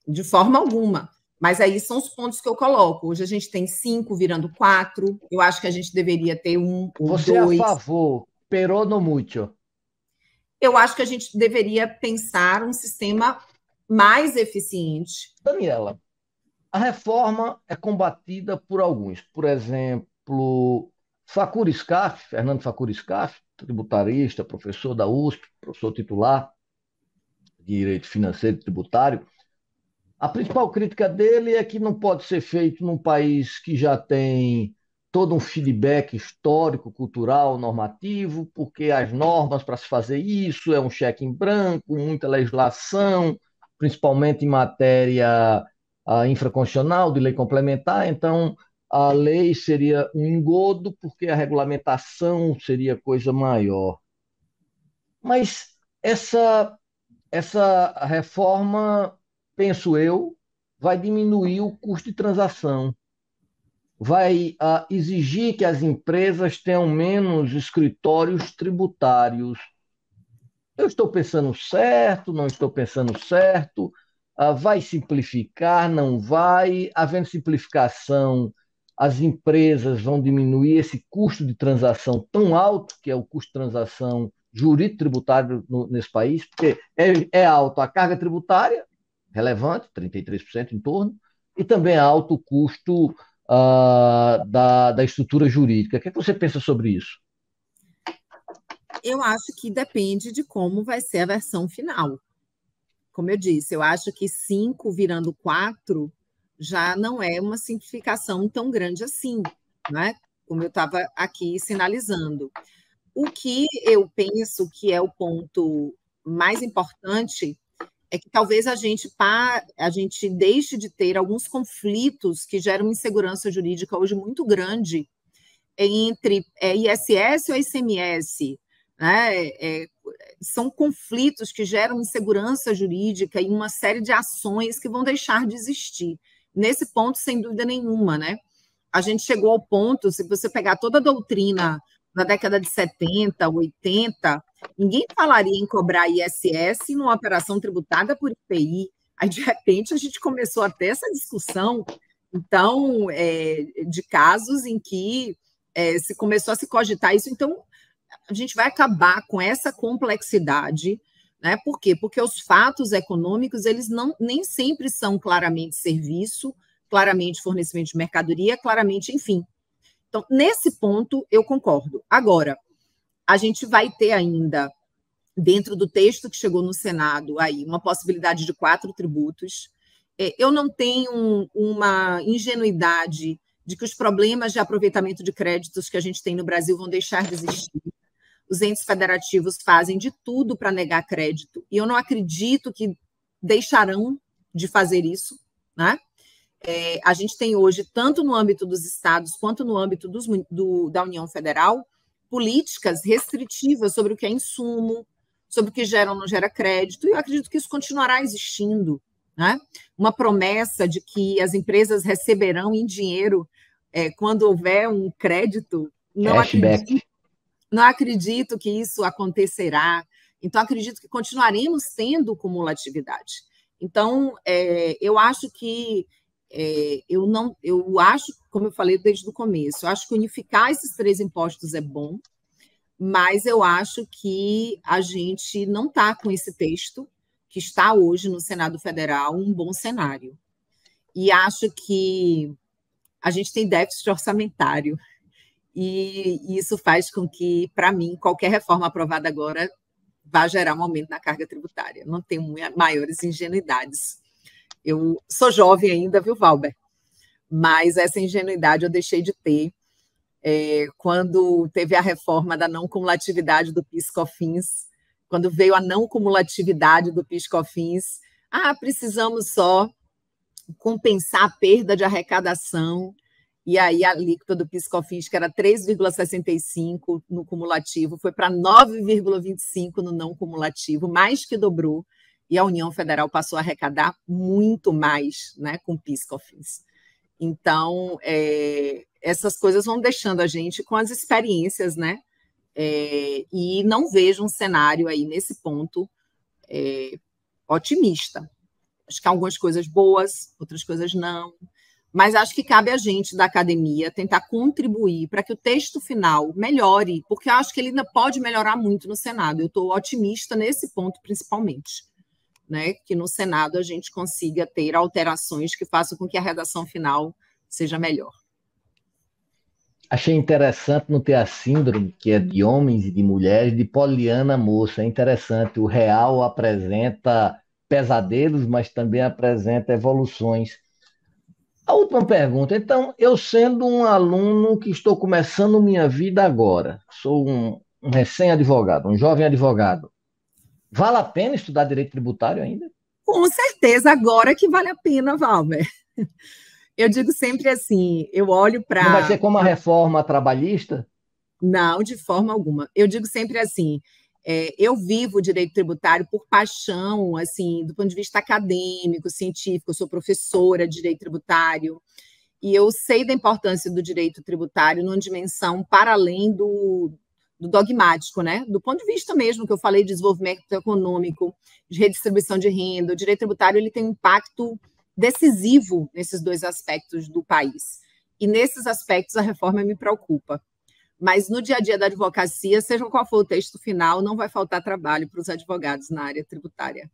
de forma alguma. Mas aí são os pontos que eu coloco. Hoje a gente tem 5 virando 4. Eu acho que a gente deveria ter 1 ou 2. Você é a favor, pero no mucho? Eu acho que a gente deveria pensar um sistema mais eficiente. Daniela, a reforma é combatida por alguns. Por exemplo, Fernando Facuri Scaff, tributarista, professor da USP, professor titular de Direito Financeiro e Tributário. A principal crítica dele é que não pode ser feito num país que já tem todo um feedback histórico, cultural, normativo, porque as normas para se fazer isso é um cheque em branco, muita legislação, principalmente em matéria infraconstitucional, de lei complementar. Então, a lei seria um engodo, porque a regulamentação seria coisa maior. Mas essa reforma, penso eu, vai diminuir o custo de transação, vai exigir que as empresas tenham menos escritórios tributários. Eu estou pensando certo, não estou pensando certo? Vai simplificar, não vai? Havendo simplificação, as empresas vão diminuir esse custo de transação tão alto, que é o custo de transação jurídico-tributário nesse país, porque é alto a carga tributária, relevante, 33% em torno, e também é alto o custo da estrutura jurídica. O que é que você pensa sobre isso? Eu acho que depende de como vai ser a versão final. Como eu disse, eu acho que 5 virando 4 já não é uma simplificação tão grande assim, né? Como eu estava aqui sinalizando. O que eu penso que é o ponto mais importante é que talvez a gente deixe de ter alguns conflitos que geram insegurança jurídica hoje muito grande entre ISS ou ICMS, né? São conflitos que geram insegurança jurídica e uma série de ações que vão deixar de existir. Nesse ponto, sem dúvida nenhuma, né? A gente chegou ao ponto, se você pegar toda a doutrina da década de 70, 80, ninguém falaria em cobrar ISS numa operação tributada por IPI. Aí, de repente, a gente começou a ter essa discussão, então, de casos em que se começou a se cogitar isso. Então, a gente vai acabar com essa complexidade, né? Por quê? Porque os fatos econômicos, eles nem sempre são claramente serviço, claramente fornecimento de mercadoria, claramente, enfim. Então, nesse ponto, eu concordo. Agora, a gente vai ter ainda, dentro do texto que chegou no Senado, aí, uma possibilidade de 4 tributos. Eu não tenho uma ingenuidade de que os problemas de aproveitamento de créditos que a gente tem no Brasil vão deixar de existir. Os entes federativos fazem de tudo para negar crédito, e eu não acredito que deixarão de fazer isso, né? A gente tem hoje, tanto no âmbito dos estados quanto no âmbito da União Federal, políticas restritivas sobre o que é insumo, sobre o que gera ou não gera crédito, e eu acredito que isso continuará existindo, né? Uma promessa de que as empresas receberão em dinheiro quando houver um crédito, não acredito que isso acontecerá. Então, acredito que continuaremos tendo cumulatividade. Então, eu acho que eu acho, como eu falei desde o começo, eu acho que unificar esses 3 impostos é bom, mas eu acho que a gente não está com esse texto que está hoje no Senado Federal um bom cenário. E acho que a gente tem déficit orçamentário, e isso faz com que, para mim, qualquer reforma aprovada agora vai gerar um aumento na carga tributária. Não tenho maiores ingenuidades. Eu sou jovem ainda, viu, Valber? Mas essa ingenuidade eu deixei de ter quando teve a reforma da não cumulatividade do PIS/COFINS, quando veio a não cumulatividade do PIS/COFINS. Precisamos só compensar a perda de arrecadação, e aí a alíquota do PIS/COFINS, que era 3,65 no cumulativo, foi para 9,25 no não cumulativo, mais que dobrou, e a União Federal passou a arrecadar muito mais, né, com PIS/COFINS. Então, essas coisas vão deixando a gente com as experiências, né? E não vejo um cenário aí nesse ponto otimista. Acho que há algumas coisas boas, outras coisas não, mas acho que cabe a gente da academia tentar contribuir para que o texto final melhore, porque eu acho que ele ainda pode melhorar muito no Senado. Eu estou otimista nesse ponto, principalmente. né, que no Senado a gente consiga ter alterações que façam com que a redação final seja melhor. Achei interessante não ter a síndrome, que é de homens e de mulheres, de Poliana moça. É interessante, o real apresenta pesadelos, mas também apresenta evoluções. A última pergunta, então, eu sendo um aluno que estou começando minha vida agora, sou um recém-advogado, um jovem advogado, vale a pena estudar direito tributário ainda? Com certeza, agora que vale a pena, Valmer. Eu digo sempre assim, eu olho para... Não vai ser como a reforma trabalhista? Não, de forma alguma. Eu digo sempre assim, eu vivo o direito tributário por paixão, assim, do ponto de vista acadêmico, científico, eu sou professora de direito tributário, e eu sei da importância do direito tributário numa dimensão para além do dogmático, né? Do ponto de vista mesmo que eu falei de desenvolvimento econômico, de redistribuição de renda, o direito tributário ele tem um impacto decisivo nesses dois aspectos do país. E nesses aspectos a reforma me preocupa. Mas no dia a dia da advocacia, seja qual for o texto final, não vai faltar trabalho para os advogados na área tributária,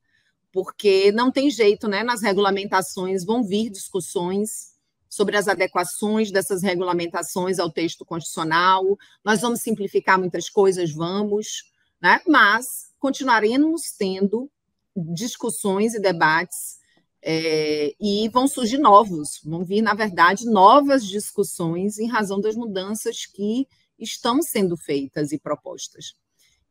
porque não tem jeito, né? Nas regulamentações vão vir discussões sobre as adequações dessas regulamentações ao texto constitucional. Nós vamos simplificar muitas coisas, vamos, né? Mas continuaremos tendo discussões e debates e vão surgir vão vir, na verdade, novas discussões em razão das mudanças que estão sendo feitas e propostas.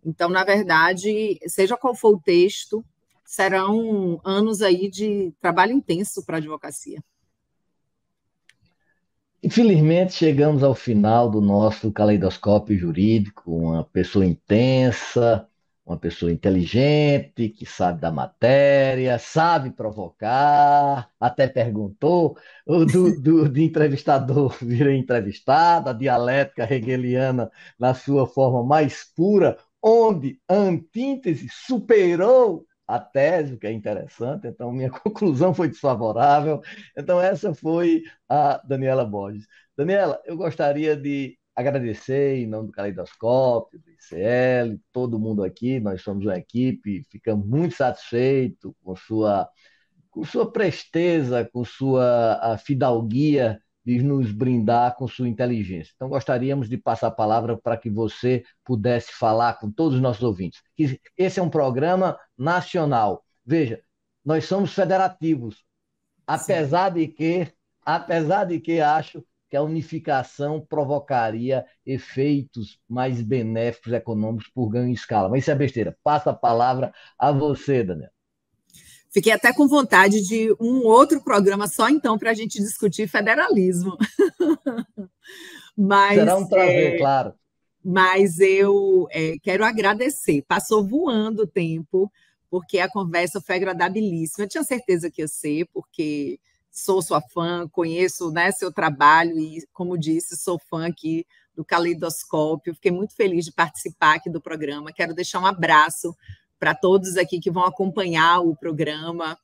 Então, na verdade, seja qual for o texto, serão anos aí de trabalho intenso para a advocacia. Infelizmente, chegamos ao final do nosso caleidoscópio jurídico, uma pessoa intensa, uma pessoa inteligente, que sabe da matéria, sabe provocar, até perguntou, de entrevistador vira entrevistado, a dialética hegeliana na sua forma mais pura, onde a antítese superou a tese, o que é interessante, então minha conclusão foi desfavorável. Então essa foi a Daniela Borges. Daniela, eu gostaria de agradecer em nome do Caleidoscópio, do ICL, todo mundo aqui, nós somos uma equipe, ficamos muito satisfeitos com sua presteza, com sua fidalguia de nos brindar com sua inteligência. Então, gostaríamos de passar a palavra para que você pudesse falar com todos os nossos ouvintes. Esse é um programa nacional. Veja, nós somos federativos, apesar de que acho que a unificação provocaria efeitos mais benéficos econômicos por ganho em escala. Mas isso é besteira. Passa a palavra a você, Daniel. Fiquei até com vontade de um outro programa só, então, para a gente discutir federalismo. Será um prazer, claro. Mas eu quero agradecer. Passou voando o tempo, porque a conversa foi agradabilíssima. Eu tinha certeza que ia ser, porque sou sua fã, conheço, né, seu trabalho e, como disse, sou fã aqui do Caleidoscópio. Fiquei muito feliz de participar aqui do programa. Quero deixar um abraço para todos aqui que vão acompanhar o programa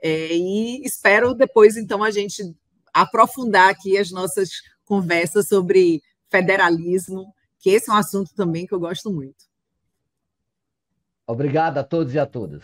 e espero depois, então, a gente aprofundar aqui as nossas conversas sobre federalismo, que esse é um assunto também que eu gosto muito. Obrigado a todos e a todas.